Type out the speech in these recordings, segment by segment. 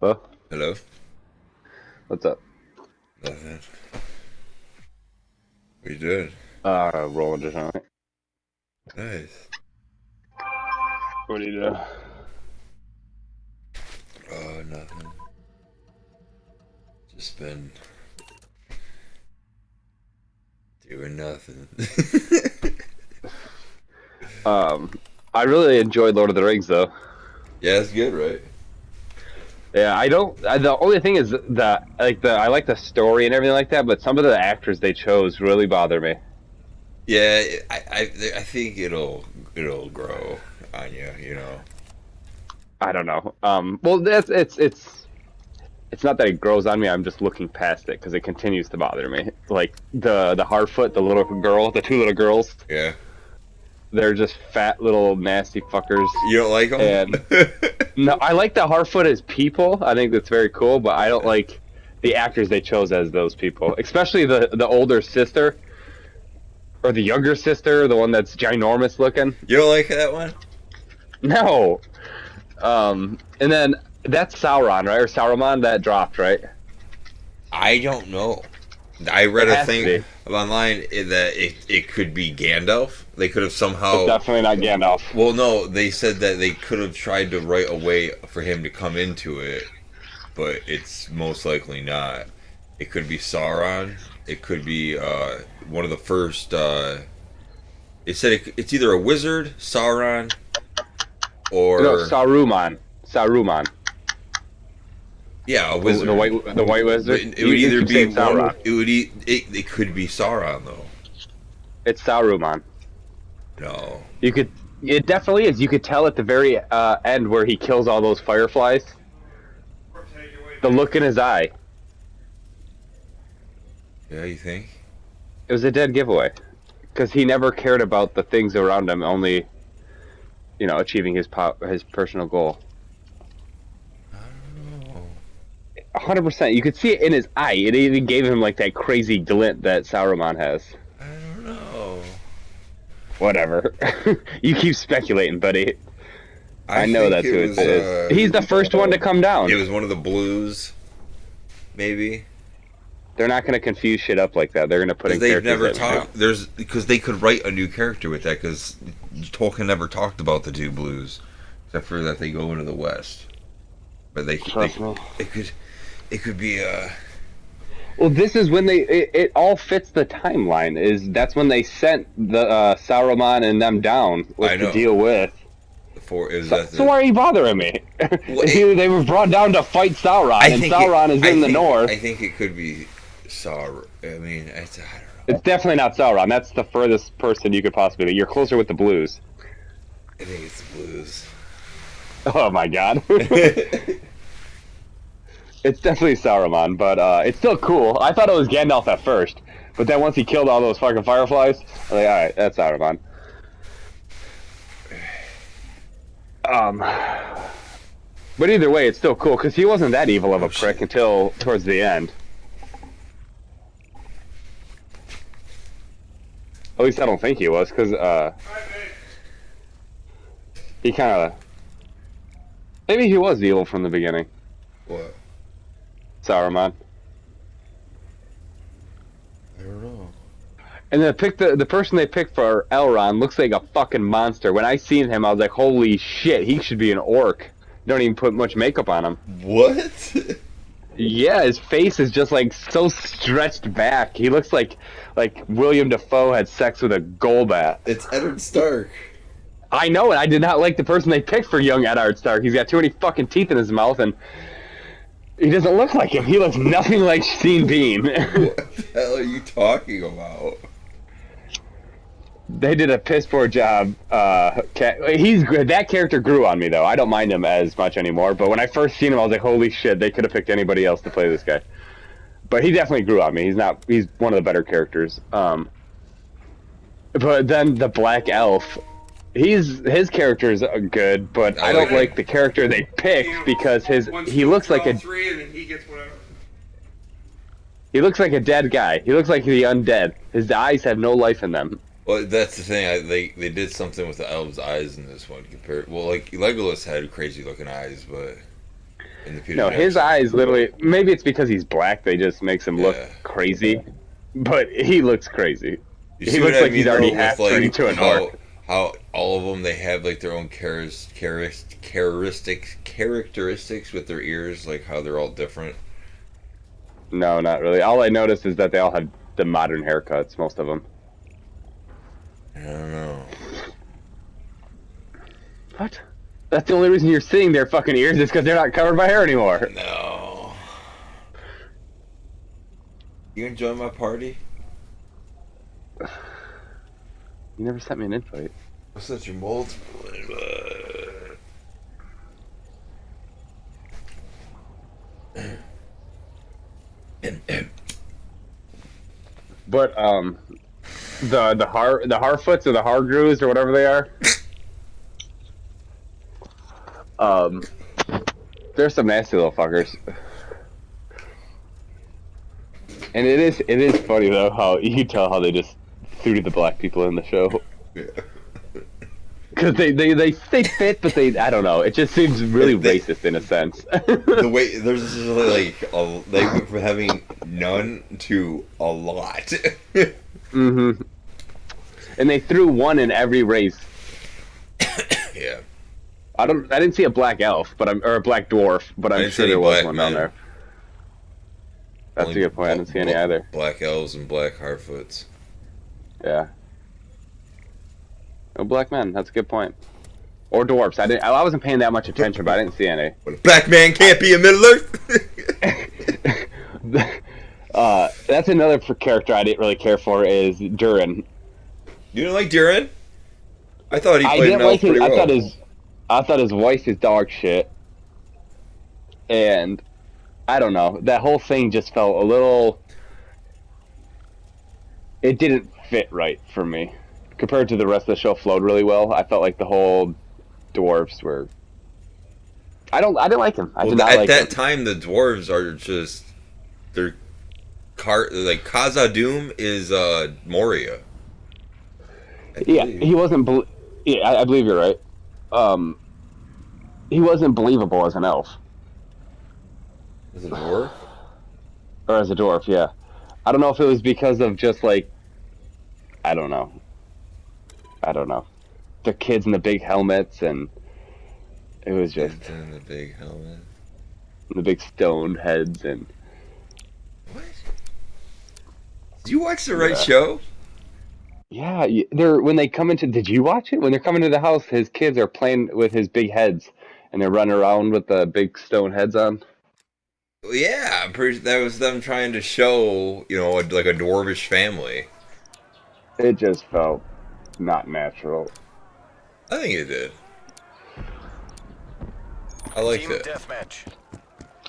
Hello? Hello? What's up? Nothing. What you doing? Rolling just on it. Nice. What do you do? Oh, nothing. Just been doing nothing. I really enjoyed Lord of the Rings, though. Yeah, it's good, right? Yeah, I don't. The only thing is that I like the story and everything like that, but some of the actors they chose really bother me. Yeah, I think it'll grow on you, you know. I don't know. Well, it's not that it grows on me. I'm just looking past it because it continues to bother me. Like the Harfoot, the little girl, the two little girls. Yeah. They're just fat little nasty fuckers. You don't like them? And no, I like the Harfoot as people. I think that's very cool, but I don't like the actors they chose as those people, especially the older sister or the younger sister, the one that's ginormous looking. You don't like that one? No. And then that's Sauron, right? Or Saruman that dropped, right? I don't know. I read It a has to thing be. online that it could be Gandalf. They could have It's somehow. definitely not Gandalf. Well, no, they said that they could have tried to write a way for him to come into it, but it's most likely not. It could be Sauron. It could be one of the first. It said it's either a wizard, Sauron, or No, Saruman. Saruman. yeah, a wizard. The white wizard. It would either keep be saying Sauron. one. It would. It could be Sauron though. It's Saruman. No. You could. It definitely is. You could tell at the very end where he kills all those fireflies. The look in his eye. Yeah, you think? It was a dead giveaway, because he never cared about the things around him, only, achieving his personal goal. I don't know. 100%. You could see it in his eye. It even gave him like that crazy glint that Saruman has. I don't know. Whatever. You keep speculating, buddy. I know think that's who it was, is. He's the first one to come down. It was one of the blues, maybe. They're not going to confuse shit up like that. They're going to put in They've characters never that we know. talked. Because they could write a new character with that. Because Tolkien never talked about the two blues, except for that they go into the West. But Trust me. it could be Well, this is when it all fits the timeline. That's when they sent the Saruman and them down I know. to deal with. So why are you bothering me? Well, They were brought down to fight Sauron, and Sauron is in the north. I think it could be Sauron. I mean, I don't know. It's definitely not Sauron. That's the furthest person you could possibly be. You're closer with the blues. I think it's the blues. Oh my god. It's definitely Saruman, but it's still cool. I thought it was Gandalf at first, but then once he killed all those fucking fireflies, I'm like, alright, that's Saruman. But either way, it's still cool, because he wasn't that evil of a prick until towards the end. At least I don't think he was, because, he kind of... Maybe he was evil from the beginning. What? Saruman. I don't know. And then the person they picked for Elrond looks like a fucking monster. When I seen him, I was like, holy shit, he should be an orc. Don't even put much makeup on him. What? Yeah, his face is just like so stretched back. He looks like William Dafoe had sex with a Golbat. It's Eddard Stark. I know, and I did not like the person they picked for young Eddard Stark. He's got too many fucking teeth in his mouth, and he doesn't look like him. He looks nothing like Sean Bean. What the hell are you talking about? They did a piss poor job. He's good. That character grew on me though. I don't mind him as much anymore. But when I first seen him, I was like, "Holy shit!" They could have picked anybody else to play this guy. But he definitely grew on me. He's one of the better characters. But then the Black Elf, his character is good, but I don't like the character they picked because he looks like a he looks like a dead guy. He looks like the undead. His eyes have no life in them. Well, that's the thing. They did something with the elves' eyes in this one compared. Well, like Legolas had crazy looking eyes, but in the Peter Jackson, his eyes literally. Maybe it's because he's black. They just makes him look crazy, but he looks crazy. He looks like he's already half turned into an orc. How all of them they have like their own characteristics with their ears, like how they're all different. No, not really. All I noticed is that they all have the modern haircuts. Most of them. I don't know. What? That's the only reason you're seeing their fucking ears is because they're not covered by hair anymore. No. You gonna join my party? You never sent me an invite. I sent you multiple But the Harfoots or the Hargrews or whatever they are. There's some nasty little fuckers. And it is funny though how you can tell how they just threw the black people in the show. Yeah. Because they fit, but I don't know. It just seems really racist in a sense. The way there's just like they went from having none to a lot. Mm-hmm. And they threw one in every race. Yeah. I didn't see a black elf, or a black dwarf, but I'm sure there was one down there. That's a good point. I didn't see any either. Black elves and black Harfoots. Yeah. No black men. That's a good point. Or dwarfs. I wasn't paying that much attention, but I didn't see any. Black man can't be a Middle Earth. That's another character I didn't really care for is Durin. You didn't like Durin? I thought he played an elf pretty well. I thought his voice is dog shit, and I don't know. That whole thing just felt a little. It didn't fit right for me. Compared to the rest of the show, flowed really well. I felt like the whole dwarves were. I didn't like him. I did not like him. At that time, the dwarves are just they're like Khazad-dûm is Moria. Yeah, he wasn't. Yeah, I believe you're right. He wasn't believable as an elf. As a dwarf? Or as a dwarf, yeah. I don't know if it was because of just like. I don't know. The kids in the big helmets, and it was just. Kids in the big helmet. The big stoned heads, and. What? Did you watch the right show? Yeah, when they come into. Did you watch it? When they're coming to the house, his kids are playing with his big heads, and they're running around with the big stone heads on. Yeah, I'm pretty. That was them trying to show, like a dwarvish family. It just felt not natural. I think it did. I liked it. Deathmatch.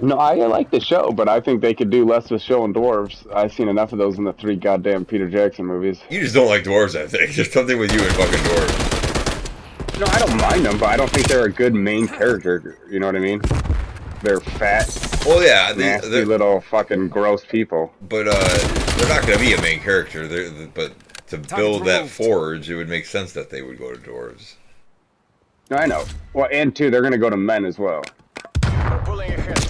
No, I like the show, but I think they could do less with showing dwarves. I've seen enough of those in the 3 goddamn Peter Jackson movies. You just don't like dwarves, I think. There's something with you and fucking dwarves. No, I don't mind them, but I don't think they're a good main character. You know what I mean? They're fat, well, yeah, nasty little fucking gross people. But they're not going to be a main character. But to build that forge, it would make sense that they would go to dwarves. No, I know. Well, and two, they're going to go to men as well. We're pulling ahead.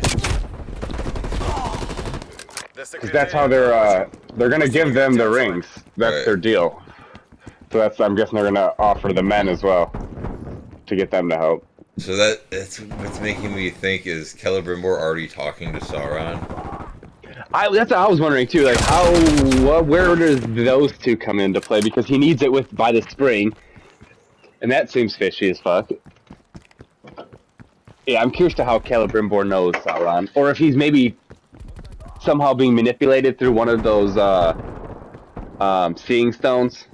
Because that's how they're going to give them the rings. That's their deal. So I'm guessing they're going to offer the men as well to get them to help. So that's what's making me think, is Celebrimbor already talking to Sauron? That's what I was wondering too. Like, where does those two come into play? Because he needs it by the spring, and that seems fishy as fuck. Yeah, I'm curious to how Celebrimbor knows Sauron, or if he's maybe somehow being manipulated through one of those seeing stones.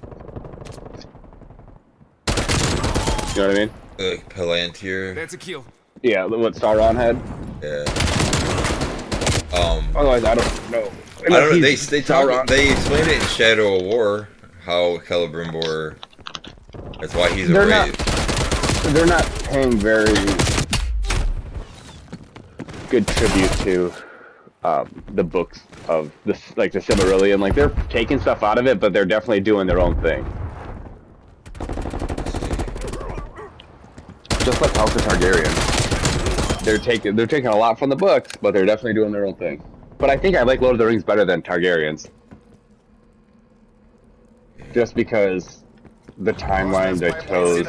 You know what I mean? Like Palantir. That's a kill. Yeah, what Sauron had. Yeah. Otherwise, I don't know. I don't know. They explain it in Shadow of War how Celebrimbor. That's why he's a wraith. They're not paying very good tribute to the books of the Silmarillion. Like they're taking stuff out of it, but they're definitely doing their own thing. Just like House of Targaryen. They're taking a lot from the books, but they're definitely doing their own thing. But I think I like Lord of the Rings better than Targaryens. Just because the timeline they chose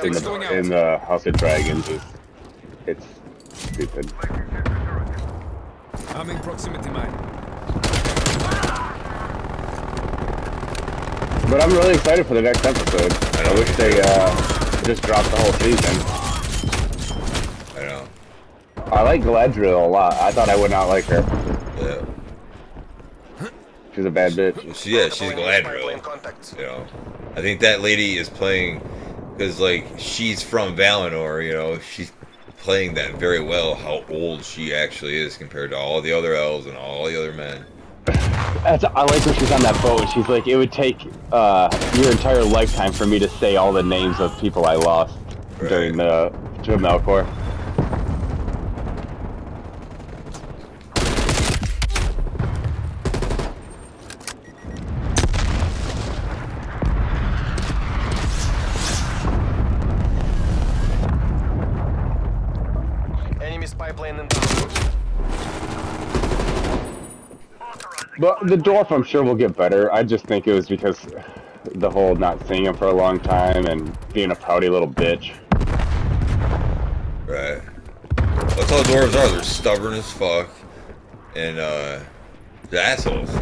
in the House of Dragons it's stupid. I'm in proximity mine. But I'm really excited for the next episode. I wish they just dropped the whole season. I know. I like Galadriel a lot. I thought I would not like her. Yeah. She's a bad bitch. She's Galadriel. You know, I think that lady is playing because like she's from Valinor. You know, she's playing that very well. How old she actually is compared to all the other elves and all the other men. I like when she's on that boat. She's like, it would take your entire lifetime for me to say all the names of people I lost during the Melkor. But the dwarf, I'm sure, will get better. I just think it was because the whole not seeing him for a long time and being a pouty little bitch. Right. That's all dwarves are. They're stubborn as fuck. And, they're assholes.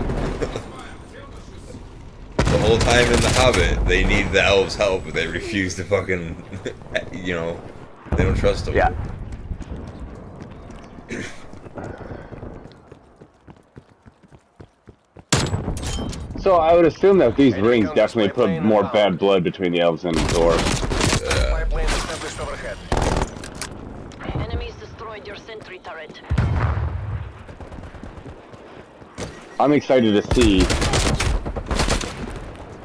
The whole time in The Hobbit, they need the elves' help, but they refuse to fucking, you know, they don't trust them. Yeah. So I would assume that these rings definitely put more bad blood between the elves and the dwarves. Enemies destroyed your sentry turret. I'm excited to see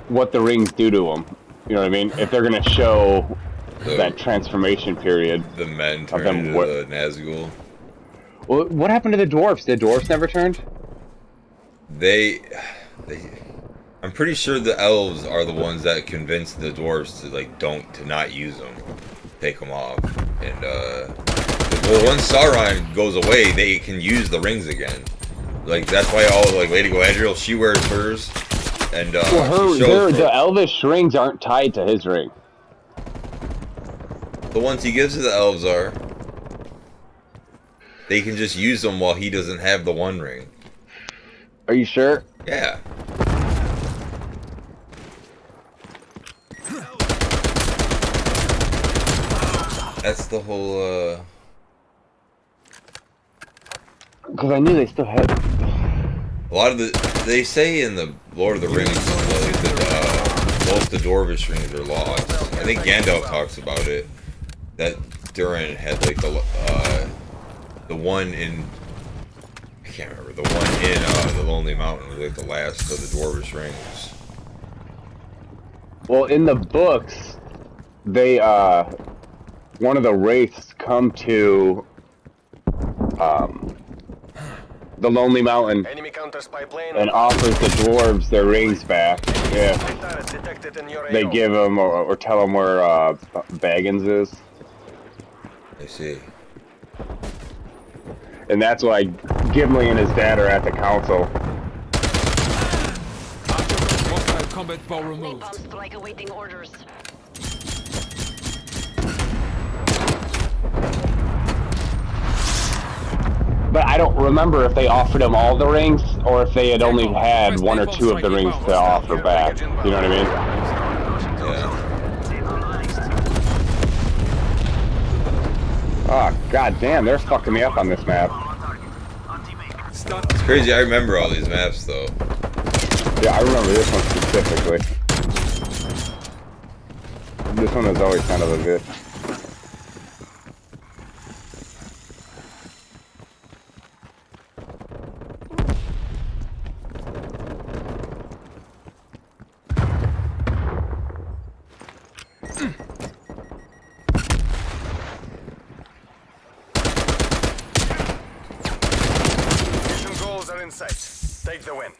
what the rings do to them. You know what I mean? If they're gonna show that transformation period. The men turn into the Nazgul. Well, what happened to the dwarfs? The dwarfs never turned? I'm pretty sure the elves are the ones that convinced the dwarves to to not use them, take them off, and well, once Sauron goes away, they can use the rings again. Like that's why Lady Galadriel, she wears hers, and the elvish rings aren't tied to his ring. The ones he gives to the elves are. They can just use them while he doesn't have the one ring. Are you sure? Yeah. That's the whole, Because I knew they still had... A lot of they say in the Lord of the Rings that most of the Dwarvish rings are lost. I think Gandalf talks about it. That Durin had the one in... I can't remember. The one in the Lonely Mountain was the last of the Dwarvish rings. Well, in the books, they, one of the wraiths come to, the Lonely Mountain and offers the dwarves their rings back if they give them or tell them where, Baggins is. I see. And that's why Gimli and his dad are at the council. Hostile combat bow removed. Napalm strike awaiting orders. But I don't remember if they offered him all the rings or if they had only had one or two of the rings to offer back. You know what I mean? Yeah. Oh, god damn, they're fucking me up on this map. It's crazy, I remember all these maps though. Yeah, I remember this one specifically. This one was always kind of a bit. sight. Take the win.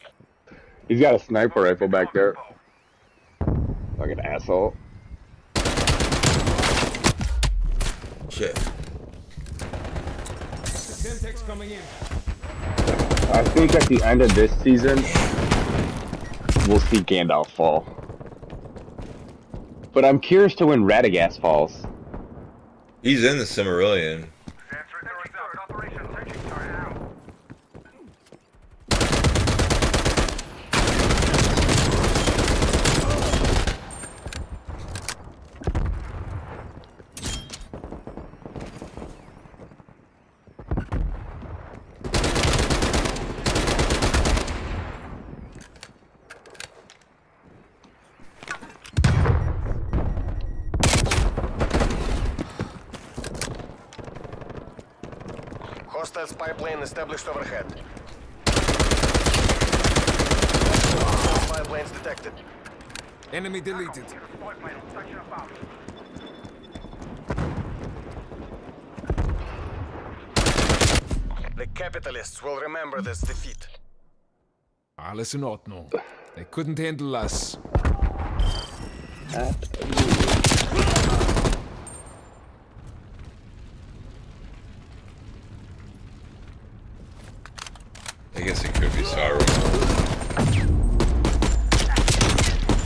He's got a sniper rifle back there. Fucking asshole. Shit. Semtex coming in. I think at the end of this season, we'll see Gandalf fall. But I'm curious to when Radagast falls. He's in the Cimmerillion. Hostile spy plane established overhead. Spy planes detected. Enemy deleted. The capitalists will remember this defeat. Alles in Ordnung. They couldn't handle us. I guess it could be Sauron.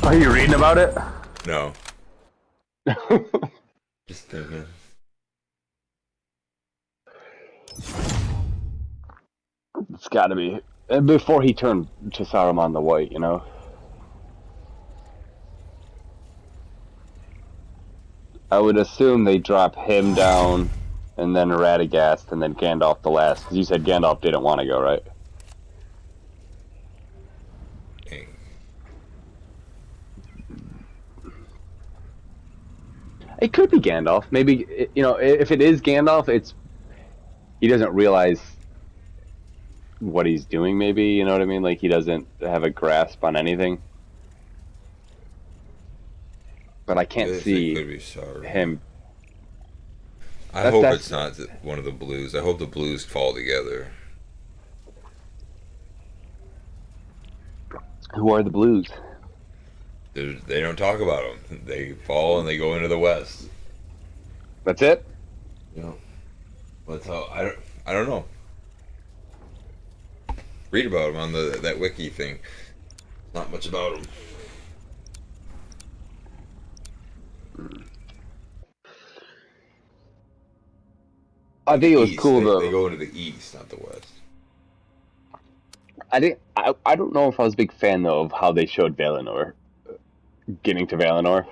Are you reading about it? No. Just thinking. It's gotta be. Before he turned to Saruman the White, you know? I would assume they drop him down, and then Radagast, and then Gandalf the last. Because you said Gandalf didn't want to go, right? Dang. It could be Gandalf. Maybe, you know, if it is Gandalf, he doesn't realize what he's doing, maybe, you know what I mean? Like, he doesn't have a grasp on anything. But I can't see It could be Sauron. him. I hope it's not one of the blues. I hope the blues fall together. Who are the Blues? They don't talk about them. They fall and they go into the west. That's it? You know, that's how I don't know. Read about them on that wiki thing. Not much about them. I think it was East. cool though. They go into the east, not the west. I don't know if I was a big fan though of how they showed Valinor getting to Valinor.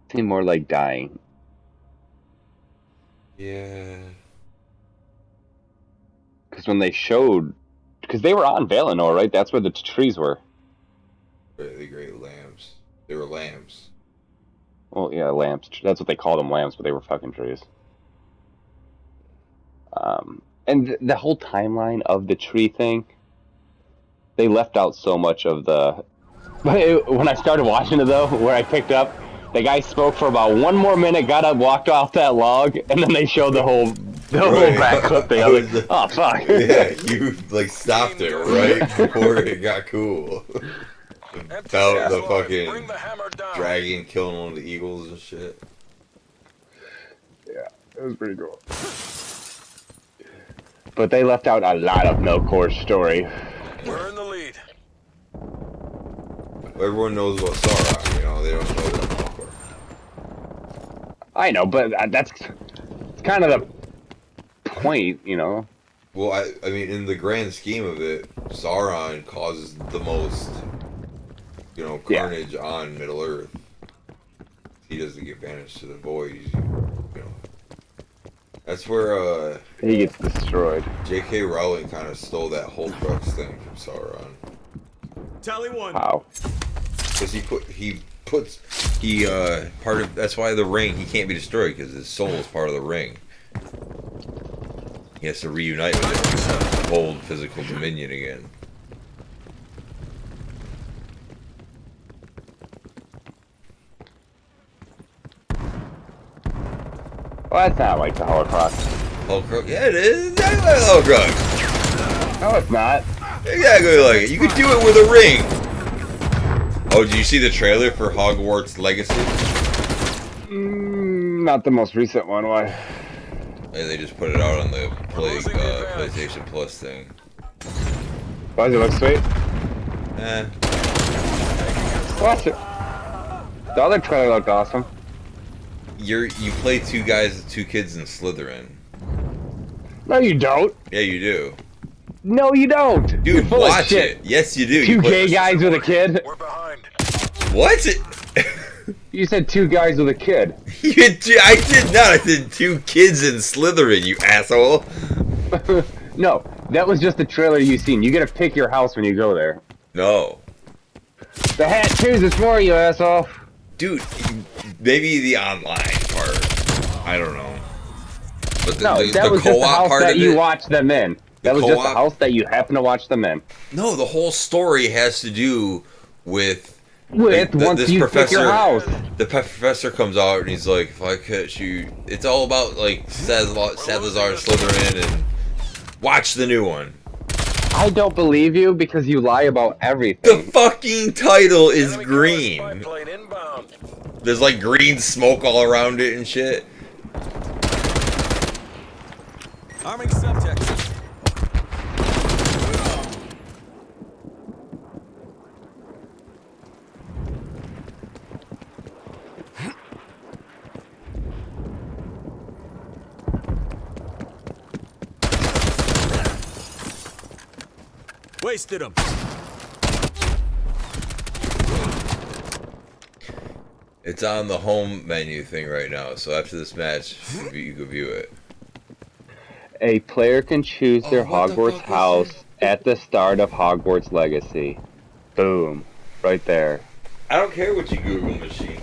It seemed more like dying. Yeah. Because when they showed, because they were on Valinor, right? That's where the trees were. The great lambs. They were lambs. Well, yeah, lamps. That's what they called them, lamps, but they were fucking trees. And the whole timeline of the tree thing, they left out so much of the. When I started watching it though, where I picked up, the guy spoke for about one more minute, got up, walked off that log, and then they showed the whole back clip thing. I was like, oh fuck. Yeah, you like stopped it right before it got cool. About the fucking dragon killing one of the eagles and shit. Yeah, it was pretty cool. But they left out a lot of Melkor's story. We're in the lead. Everyone knows about Sauron, you know, they don't know about Melkor. I know, but that's kind of the point, you know. Well, I mean, in the grand scheme of it, Sauron causes the most, you know, carnage on Middle Earth. He doesn't get banished to the void, you know. That's where He gets destroyed. J.K. Rowling kind of stole that whole crux thing from Sauron. Tally one. How? Because part of, that's why the ring, he can't be destroyed because his soul is part of the ring. He has to reunite with it to hold physical dominion again. Well, that's not like the Horcrux. Hulk Hogan. Yeah, it is exactly like Hulk Hogan. No, it's not. Exactly like it. You could do it with a ring. Oh, did you see the trailer for Hogwarts Legacy? Not the most recent one. Why? Yeah, they just put it out on the PlayStation Plus thing. Why does it look sweet? Eh. Watch it. The other trailer looked awesome. You play two kids in Slytherin. No, you don't. Yeah, you do. No, you don't. You're Dude, full of watch shit. it. Yes, you do. Two You gay guys with a kid. We're behind. What? You said two guys with a kid. I did not. I said two kids in Slytherin, you asshole. No, that was just the trailer you seen. You gotta pick your house when you go there. No. The hat chooses for you, asshole. Dude, maybe the online part. I don't know. But No, that was just the house that you watched them in. That was just the house that you happen to watch them in. No, the whole story has to do with Once you pick your house. The professor comes out and he's like, if I catch you... It's all about, like, Salazar Slytherin and... Watch the new one. I don't believe you because you lie about The everything. fucking title is Enemy green. spy plane inbound. There's, like, green smoke all around it and shit. Arming subject. Wasted him. It's on the home menu thing right now, so after this match, you can view it. A player can choose their what the Hogwarts fuck is house this? at the start of Hogwarts Legacy. Boom. Right there. I don't care what you Google machine.